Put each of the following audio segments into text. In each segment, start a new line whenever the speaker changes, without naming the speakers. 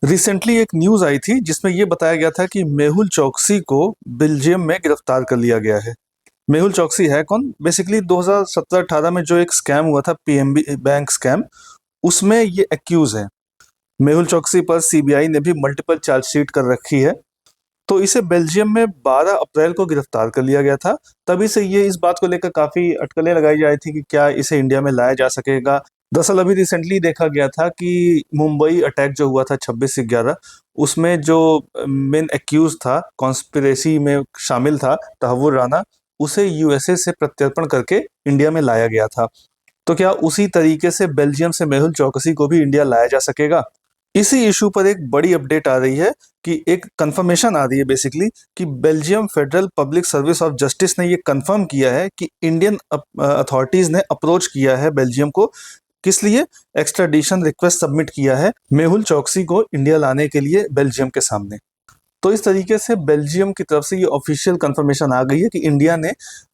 Recently एक news आई थी जिसमें ये बताया गया था कि मेहुल चौकसी को बेल्जियम में गिरफ्तार कर लिया गया है। मेहुल चौकसी है कौन? बेसिकली 2017-18 में जो एक स्कैम हुआ था, पीएनबी बैंक स्कैम, उसमें ये एक्यूज है। मेहुल चौकसी पर सीबीआई ने भी मल्टीपल चार्जशीट कर रखी है। तो इसे बेल्जियम में 12 अप्रैल को गिरफ्तार कर लिया गया था। तभी से ये इस बात को लेकर काफी अटकलें लगाई जा रही थी कि क्या इसे इंडिया में लाया जा सकेगा। दरअसल अभी रिसेंटली देखा गया था कि मुंबई अटैक जो हुआ था 26/11, उसमें जो मेन एक्यूज था, कॉन्स्पिरेसी में शामिल था, तहव्वुर राना, उसे यूएसए से प्रत्यर्पण करके इंडिया में लाया गया था। तो क्या उसी तरीके से बेल्जियम से मेहुल चौकसी को भी इंडिया लाया जा सकेगा? इसी इशू पर एक बड़ी अपडेट आ रही है कि एक कंफर्मेशन आ रही है बेसिकली कि Belgium federal public service of justice ने ये कंफर्म किया है कि इंडियन अथॉरिटीज ने अप्रोच किया है बेल्जियम को। किस लिए? एक्स्ट्राडिशन रिक्वेस्ट सबमिट किया है मेहुल चौकसी को इंडिया लाने के लिए बेल्जियम के सामने। तो इस तरीके से बेल्जियम की तरफ से ये ऑफिशियल कंफर्मेशन आ गई है कि इंडिया ने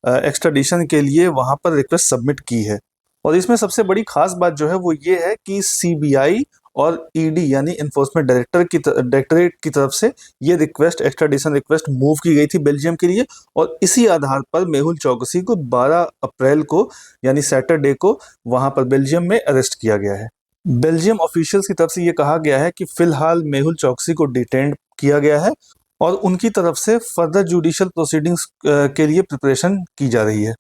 एक्स्ट्राडिशन के लिए वहां पर रिक्वेस्ट सबमिट की है। और इसमें सबसे बड़ी खास बात जो है वो ये है कि सीबीआई और ईडी यानी इन्फोर्समेंट डायरेक्टरेट की तरफ से ये रिक्वेस्ट, एक्स्ट्राडिशन रिक्वेस्ट मूव की गई थी बेल्जियम के लिए। और इसी आधार पर मेहुल चौकसी को 12 अप्रैल को यानी सैटरडे को वहां पर बेल्जियम में अरेस्ट किया गया है। बेल्जियम ऑफिशियल्स की तरफ से ये कहा गया है कि फिलहाल मेहुल चौकसी को डिटेन किया गया है और उनकी तरफ से फर्दर जुडिशियल प्रोसीडिंग्स के लिए प्रिपरेशन की जा रही है।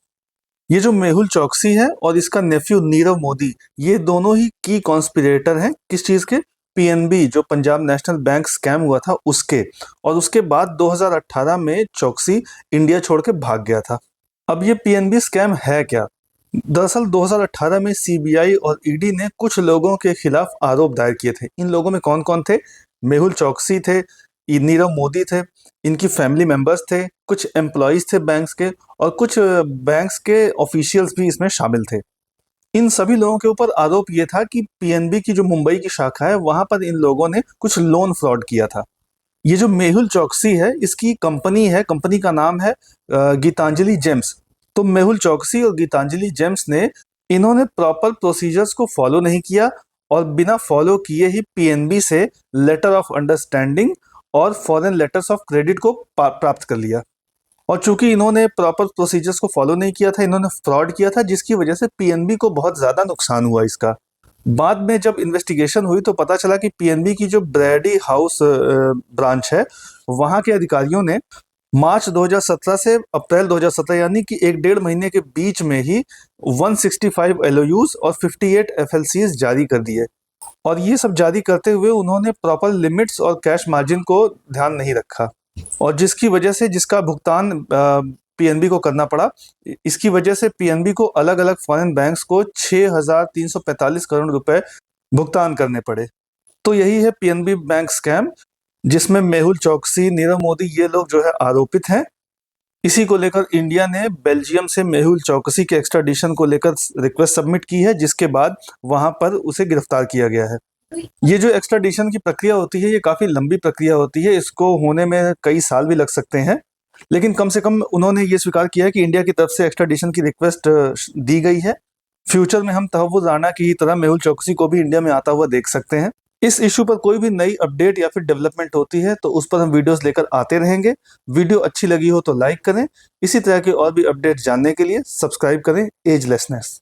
ये जो मेहुल चौकसी है और इसका नेफ्यू नीरव मोदी, ये दोनों ही की कॉन्स्पिरेटर हैं। किस चीज के? पीएनबी, जो पंजाब नेशनल बैंक स्कैम हुआ था उसके। और उसके बाद 2018 में चौकसी इंडिया छोड़ के भाग गया था। अब ये पीएनबी स्कैम है क्या? दरअसल 2018 में सीबीआई और ईडी ने कुछ लोगों के खिलाफ आरोप दायर किए थे। इन लोगों में कौन कौन थे? मेहुल चौकसी थे, नीरव मोदी थे, इनकी फैमिली मेंबर्स थे, कुछ एम्प्लॉयज थे बैंक्स के, और कुछ बैंक्स के ऑफिशियल्स भी इसमें शामिल थे। इन सभी लोगों के ऊपर आरोप ये था कि पीएनबी की जो मुंबई की शाखा है वहां पर इन लोगों ने कुछ लोन फ्रॉड किया था। ये जो मेहुल चौकसी है, इसकी कंपनी है, कंपनी का नाम है गीतांजलि जेम्स। तो मेहुल चौकसी और गीतांजलि जेम्स ने, इन्होंने प्रॉपर प्रोसीजर्स को फॉलो नहीं किया और बिना फॉलो किए ही पीएनबी से लेटर ऑफ अंडरस्टैंडिंग और फॉरेन लेटर्स ऑफ क्रेडिट को प्राप्त कर लिया। और चूंकि इन्होंने प्रॉपर प्रोसीजर्स को फॉलो नहीं किया था, इन्होंने फ्रॉड किया था, जिसकी वजह से पीएनबी को बहुत ज्यादा नुकसान हुआ इसका। बाद में जब इन्वेस्टिगेशन हुई तो पता चला कि पीएनबी की जो ब्रैडी हाउस ब्रांच है, वहां के अधिकारियों ने मार्च 2017 से अप्रैल 2017 यानी कि 1-1.5 महीने के बीच में ही 165 एलओयूज और 58 एफएलसीज जारी कर दिए। और ये सब जारी करते हुए उन्होंने प्रॉपर लिमिट्स और कैश मार्जिन को ध्यान नहीं रखा, और जिसकी वजह से जिसका भुगतान पीएनबी को करना पड़ा। इसकी वजह से पीएनबी को अलग अलग फॉरेन बैंक्स को 6,345 करोड़ रुपए भुगतान करने पड़े। तो यही है पीएनबी बैंक स्कैम, जिसमें मेहुल चौकसी, नीरव मोदी, ये लोग जो है आरोपित हैं। इसी को लेकर इंडिया ने बेल्जियम से मेहुल चौकसी के एक्स्ट्राडिशन को लेकर रिक्वेस्ट सबमिट की है, जिसके बाद वहां पर उसे गिरफ्तार किया गया है। ये जो एक्स्ट्राडिशन की प्रक्रिया होती है, ये काफी लंबी प्रक्रिया होती है, इसको होने में कई साल भी लग सकते हैं। लेकिन कम से कम उन्होंने ये स्वीकार किया है कि इंडिया की तरफ से एक्स्ट्राडिशन की रिक्वेस्ट दी गई है। फ्यूचर में हम तहव्वुर राना की तरह मेहुल चौकसी को भी इंडिया में आता हुआ देख सकते हैं। इस इशू पर कोई भी नई अपडेट या फिर डेवलपमेंट होती है तो उस पर हम वीडियोस लेकर आते रहेंगे। वीडियो अच्छी लगी हो तो लाइक करें। इसी तरह के और भी अपडेट जानने के लिए सब्सक्राइब करें एजलेसनेस।